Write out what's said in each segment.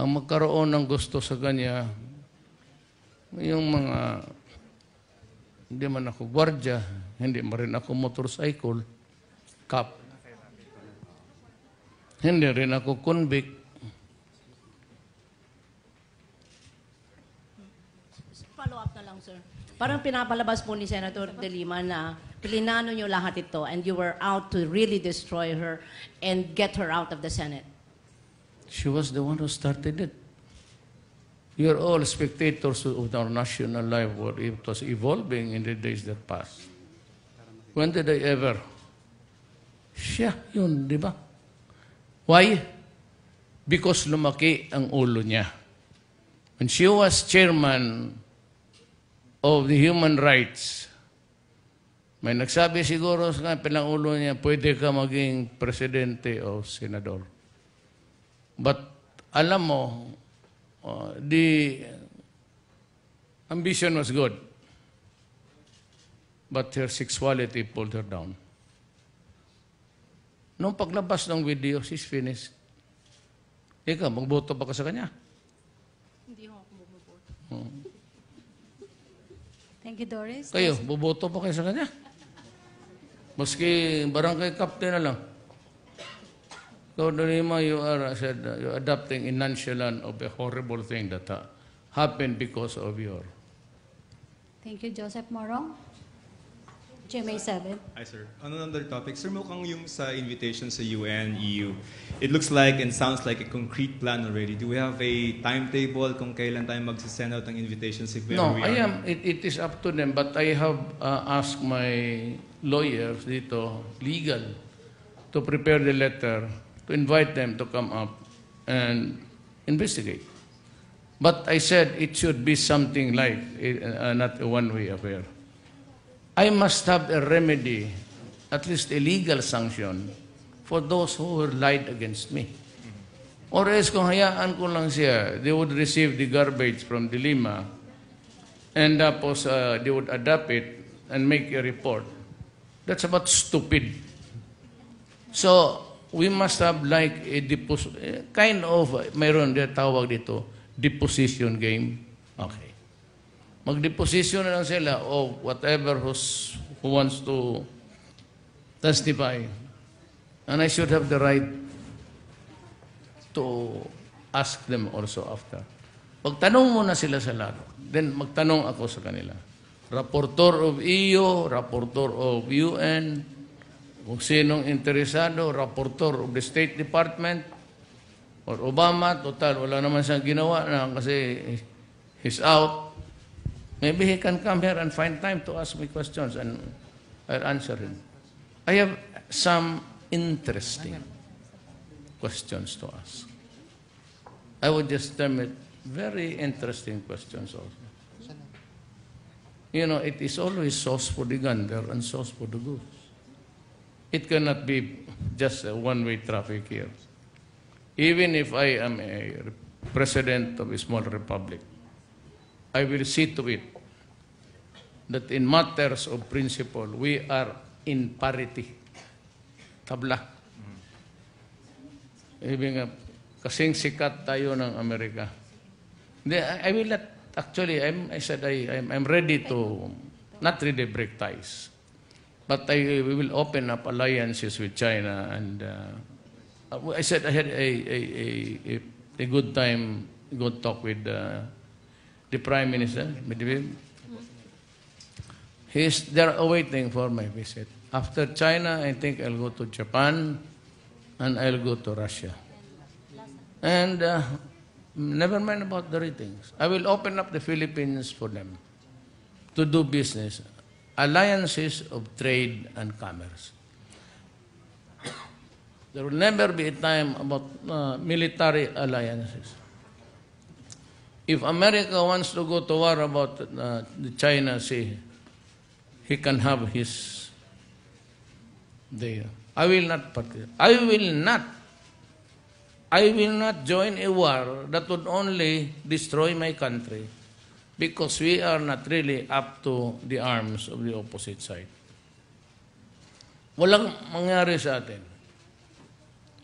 ang magkaroon ng gusto sa kanya, yung mga, hindi man ako gwardya, hindi man rin ako motorcycle, cop, hindi rin ako convict. Follow up na lang, sir. Parang pinapalabas po ni Senator De Lima na pilinano niyo lahat ito and you were out to really destroy her and get her out of the Senate. She was the one who started it. You're all spectators of our national life where it was evolving in the days that passed. When did I ever? Siya yun, di ba? Why? Because lumaki ang ulo niya. When she was chairman of the human rights, may nagsabi siguro sa pilang ulo niya, pwede ka maging presidente o senador. But alam mo, the ambition was good. But her sexuality pulled her down. Nung paglabas ng video, she's finished. Ikaw, magboto pa ka sa kanya? Hindi ako bumoboto. Thank you, Doris. Kayo, boboto pa kayo sa kanya? Maski barangay captain na lang. So, Lima, you are you're adopting a nonchalant of a horrible thing that happened because of your. Thank you, Joseph Morong. GMA 7. Hi, sir. On another topic, sir, mukhang yung sa invitation sa UN, EU, it looks like and sounds like a concrete plan already. Do we have a timetable kung kailan tayo magsisend out ng invitations if No, we are? it is up to them, but I have asked my lawyers dito, legal, to prepare the letter, to invite them to come up and investigate. But I said it should be something like, not a one-way affair. I must have a remedy, at least a legal sanction, for those who were lied against me. Or else kung hayaan ko lang siya, they would receive the garbage from the Lima, and tapos they would adapt it and make a report. That's about stupid. So, we must have like a kind of, mayroon din tawag dito, deposition game. Okay. Mag-deposition na lang sila o whatever who wants to testify. And I should have the right to ask them also after. Pagtanong muna sila sa laro, then magtanong ako sa kanila. Rapporteur of EU, rapporteur of UN, kung sinong interesado, rapporteur of the State Department, or Obama, total, wala naman siyang ginawa na kasi he's out. Maybe he can come here and find time to ask me questions and I'll answer him. I have some interesting questions to ask. I would just term it very interesting questions also. You know, it is always sauce for the gander and sauce for the goose. It cannot be just a one-way traffic here. Even if I am a president of a small republic, I will see to it that in matters of principle, we are in parity. Tabla. Ibig nga, kasing sikat tayo ng Amerika. I will not, actually, I'm ready to, not really break ties, but we will open up alliances with China. And I said I had a good time, good talk with the Prime Minister, Medvedev. They're awaiting for my visit. After China, I think I'll go to Japan and I'll go to Russia. And never mind about the ratings. I will open up the Philippines for them to do business, alliances of trade and commerce. There will never be a time about military alliances. If America wants to go to war about the China Sea, he can have his there. I will not participate. I will not join a war that would only destroy my country because we are not really up to the arms of the opposite side. Walang mangyari sa atin.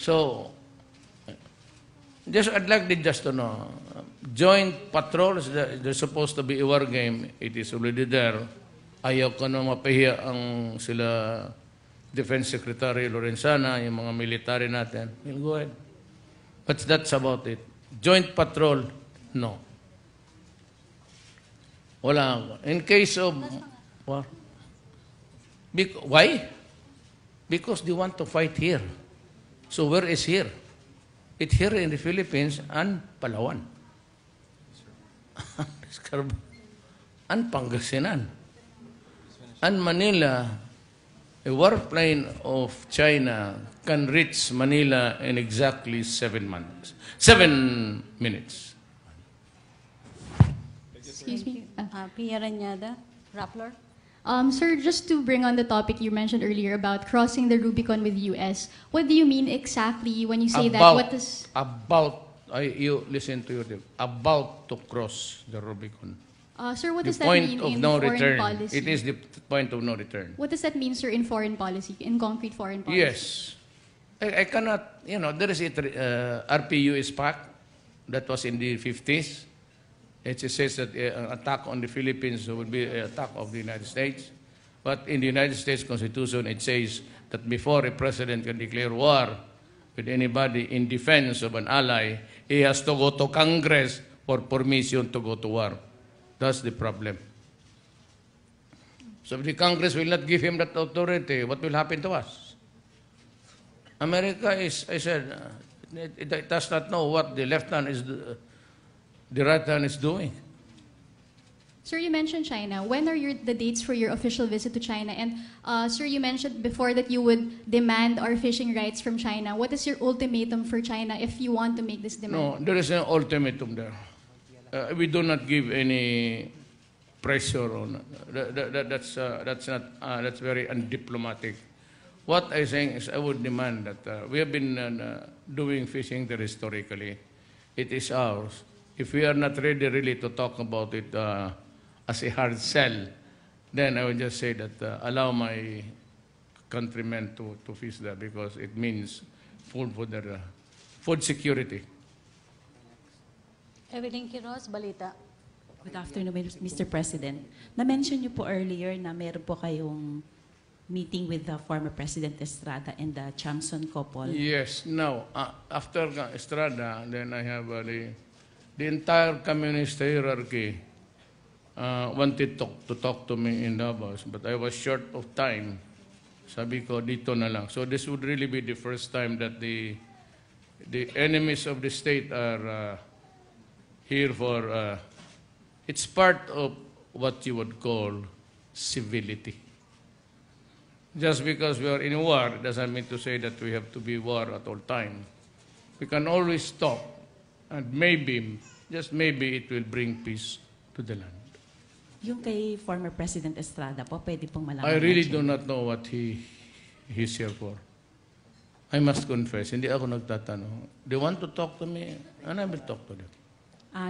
So, Just I'd like just to know, joint patrols, there's supposed to be a war game. It is already there. Ayaw ko na mapahiya ang sila Defense Secretary Lorenzana, yung mga military natin. We'll go ahead. But that's about it. Joint patrol, no. Wala. In case of war. Why? Because they want to fight here. So where is here? It's here in the Philippines and Palawan. And Pangasinan. And Manila, a warplane of China can reach Manila in exactly 7 minutes. Excuse me. Pia Ranyada, Rappler. Sir, just to bring on the topic you mentioned earlier about crossing the Rubicon with U.S., what do you mean exactly when you say that? What is... You listen to your about to cross the Rubicon. Sir, what The does that point mean of in no foreign return. policy? It is the point of no return. What does that mean, sir, in foreign policy, in concrete foreign policy? Yes. I cannot, there is a RPUS Pact that was in the 50s. It says that an attack on the Philippines would be an attack of the United States. But in the United States Constitution, it says that before a president can declare war with anybody in defense of an ally, he has to go to Congress for permission to go to war. That's the problem. So if the Congress will not give him that authority, what will happen to us? America is, I said, it does not know what the left hand is, the right hand is doing. Sir, you mentioned China. When are the dates for your official visit to China? And sir, you mentioned before that you would demand our fishing rights from China. What is your ultimatum for China if you want to make this demand? No, there is an ultimatum there. We do not give any pressure on that's very undiplomatic. What I'm saying is I would demand that we have been doing fishing there historically. It is ours. If we are not ready really to talk about it as a hard sell, then I would just say that allow my countrymen to fish there because it means food for their food security. Evelyn Quiroz, Balita. Good afternoon, Mr. President. Na-mention niyo po earlier na meron po kayong meeting with the former President Estrada and the Chamson couple. Yes. Now, after Estrada, then I have the entire communist hierarchy wanted to talk to me in Davos, but I was short of time. Sabi ko, dito na lang. So this would really be the first time that the enemies of the state are here for... it's part of what you would call civility. Just because we are in a war doesn't mean to say that we have to be war at all time. We can always stop, and maybe, just maybe, it will bring peace to the land. Yung kay former President Estrada po, pwede pong malaman. I really natin. do not know what he's here for. I must confess, hindi ako nagtatanong. They want to talk to me, and I will talk to them.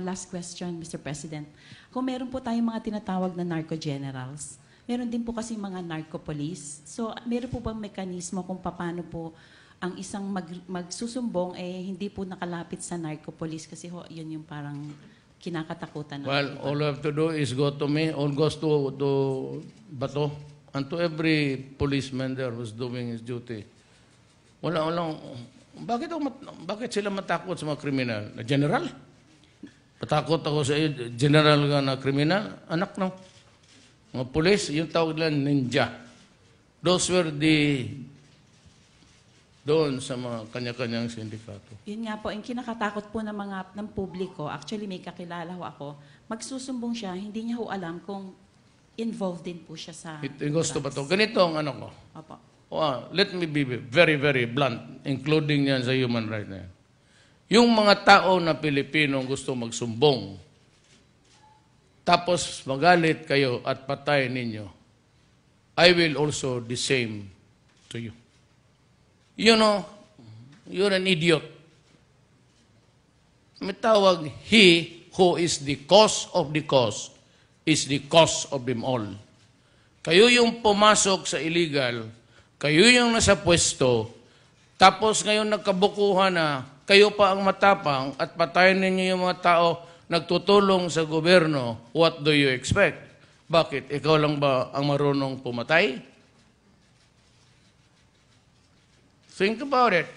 Last question, Mr. President. Kung meron po tayong mga tinatawag na narco-generals, meron din po kasi mga narco-police. So, meron po bang mekanismo kung paano po ang isang magsusumbong hindi po nakalapit sa narco-police kasi yun yung parang kinakatakutan. Well, all you have to do is go to me, all goes to Bato, and to every policeman there who's doing his duty. Bakit sila matakot sa mga kriminal? Na general? Patakot ako sa iyo, general ka na kriminal? Anak no. Mga pulis, yung tawag nila ninja. Those were doon sa mga kanya-kanyang sindikato. Yun nga po, yung kinakatakot po ng publiko, actually may kakilala ho ako, magsusumbong siya, hindi niya ho alam kung involved din po siya sa Gusto ba to? Ganito ang ano ko. Opo. Let me be very, very blunt, including yan sa human rights na yan. Yung mga tao na Pilipino gusto magsumbong, tapos magalit kayo at patay ninyo, I will also the same to you. You know, you're an idiot. May tawag, he who is the cause of the cause is the cause of them all. Kayo yung pumasok sa illegal, kayo yung nasa pwesto, tapos ngayon nagkabukuhan na kayo pa ang matapang at patayin ninyo yung mga tao nagtutulong sa gobyerno, what do you expect? Bakit? Ikaw lang ba ang marunong pumatay? Think about it.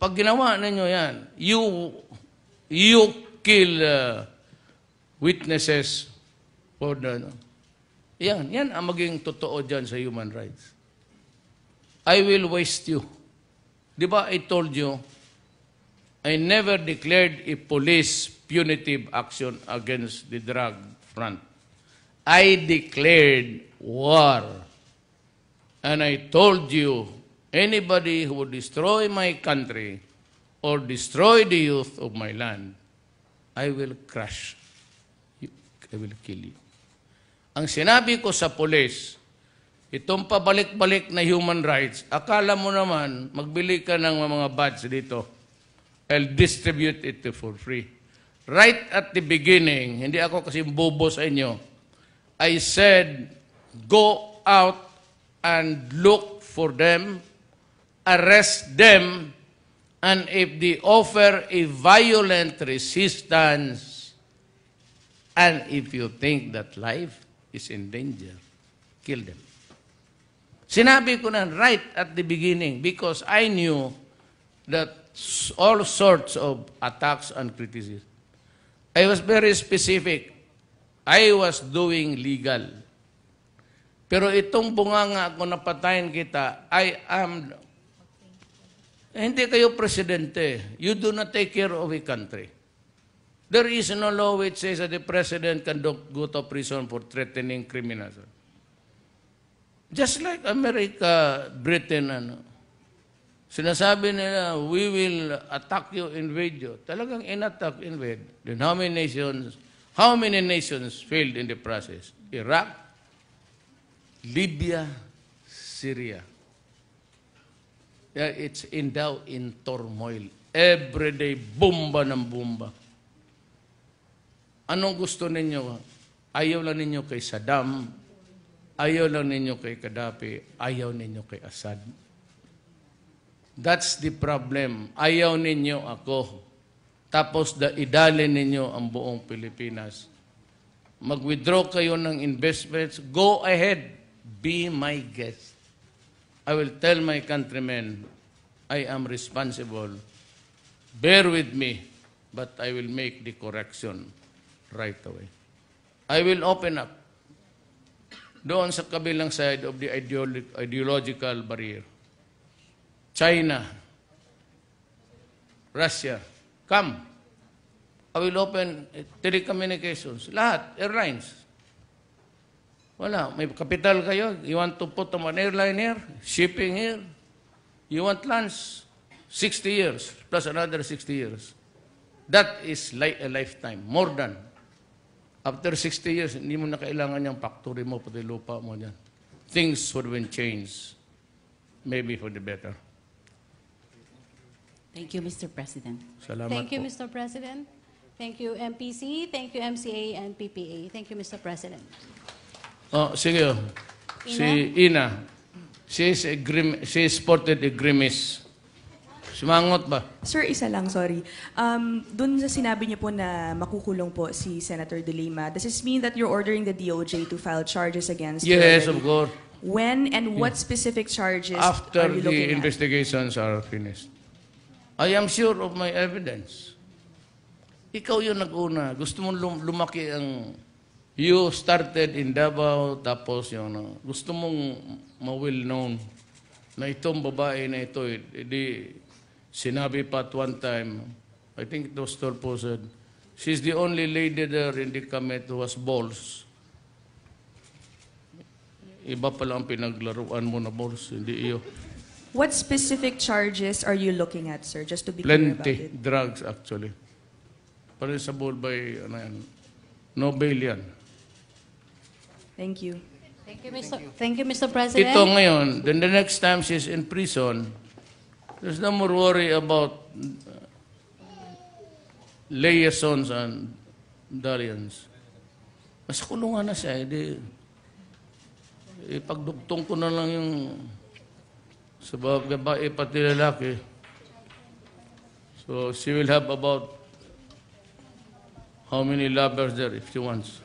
Pag ginawa ninyo yan, you kill witnesses for the... Yan ang maging totoo dyan sa human rights. I will waste you. Di ba I told you, I never declared a police punitive action against the drug front. I declared war. And I told you, anybody who would destroy my country or destroy the youth of my land, I will crush you. I will kill you. Ang sinabi ko sa police, itong pabalik-balik na human rights, akala mo naman, magbili ka ng mga badge dito. I'll distribute it for free. Right at the beginning, hindi ako kasi bobo sa inyo, I said, go out and look for them, arrest them, and if they offer a violent resistance, and if you think that life is in danger, kill them. Sinabi ko na right at the beginning because I knew that all sorts of attacks and criticism. I was very specific. I was doing legal. Pero itong bunganga kung napatayin kita, hindi kayo presidente. You do not take care of a country. There is no law which says that the president can go to prison for threatening criminals. Just like America, Britain, sinasabi nila, we will attack you, invade you. Talagang in-attack, invade. Then how many nations failed in the process? Iraq, Libya, Syria. Yeah, it's now in turmoil. Every day, bomba ng bomba. Anong gusto ninyo? Ayaw lang ninyo kay Saddam, ayaw lang ninyo kay Gaddafi, ayaw ninyo kay Assad. That's the problem. Ayaw ninyo ako. Tapos idalin ninyo ang buong Pilipinas. Mag-withdraw kayo ng investments, go ahead, be my guest. I will tell my countrymen, I am responsible. Bear with me, but I will make the correction right away. I will open up doon sa kabilang side of the ideological barrier. China, Russia, come. I will open telecommunications, lahat, airlines. Wala, may capital kayo. You want to put an airline here, shipping here. You want lands, 60 years, plus another 60 years. That is like a lifetime, more than. After 60 years, hindi mo na kailangan yung factory mo, pati lupa mo dyan. Things would have changed, maybe for the better. Thank you, Mr. President. Salamat Thank you, po. Mr. President. Thank you, MPC. Thank you, MCA and PPA. Thank you, Mr. President. Oh, sige. Si Ina. She sported a grimace. Sumangot ba? Sir, isa lang, sorry. Doon sa sinabi niyo po na makukulong po si Senator De Lima, does this mean that you're ordering the DOJ to file charges against her Yes, already? of course. When and what specific charges After are you the looking at? investigations are finished. I am sure of my evidence. Ikaw yung nag-una. Gusto mong lumaki ang... You started in Davao, tapos yung... Gusto mong ma-well-known na itong babae na ito, sinabi pa at one time, I think it was Torpo said, she's the only lady there in the Comet who has balls. Iba pala ang pinaglaruan mo na balls, hindi iyo. What specific charges are you looking at, sir? Just to be clear about Plenty. it. Drugs, actually. Parisable by, no bail yan. Thank you. Thank you, Mr. President. Ito ngayon, then the next time she's in prison, there's no more worry about liaisons and dalliance. Mas kulungan na siya, pagdugtong ko na lang yung Sa babae pati lalaki. So she will have about how many lovers there if she wants.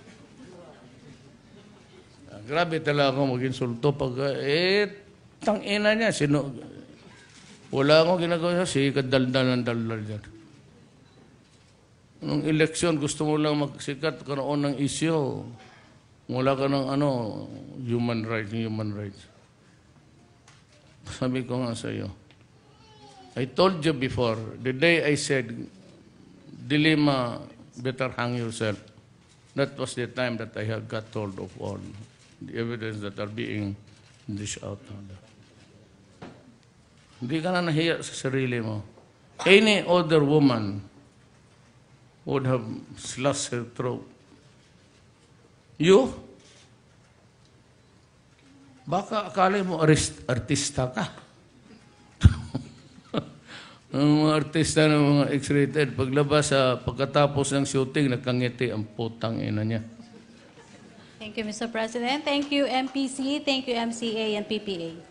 Grabe talaga ako mag-insulto pag, tangina niya, wala akong ginagawa siya, kadaldal ng daldal dyan. Nung eleksyon, gusto mo lang magsikat, karoon ng issue. Wala ka ng human rights. Sabi ko nga sa iyo, I told you before, the day I said, Dilima, better hang yourself, that was the time that I have got told of all the evidence that are being dished out. Hindi ka na nahiya sa sarili mo. Any other woman would have slashed her throat. You? Baka akala mo artista ka. Ang mga artista ng mga X-rated, paglabas sa pagkatapos ng shooting, nakangiti ang putang ina niya. Thank you, Mr. President. Thank you, MPC. Thank you, MCA and PPA.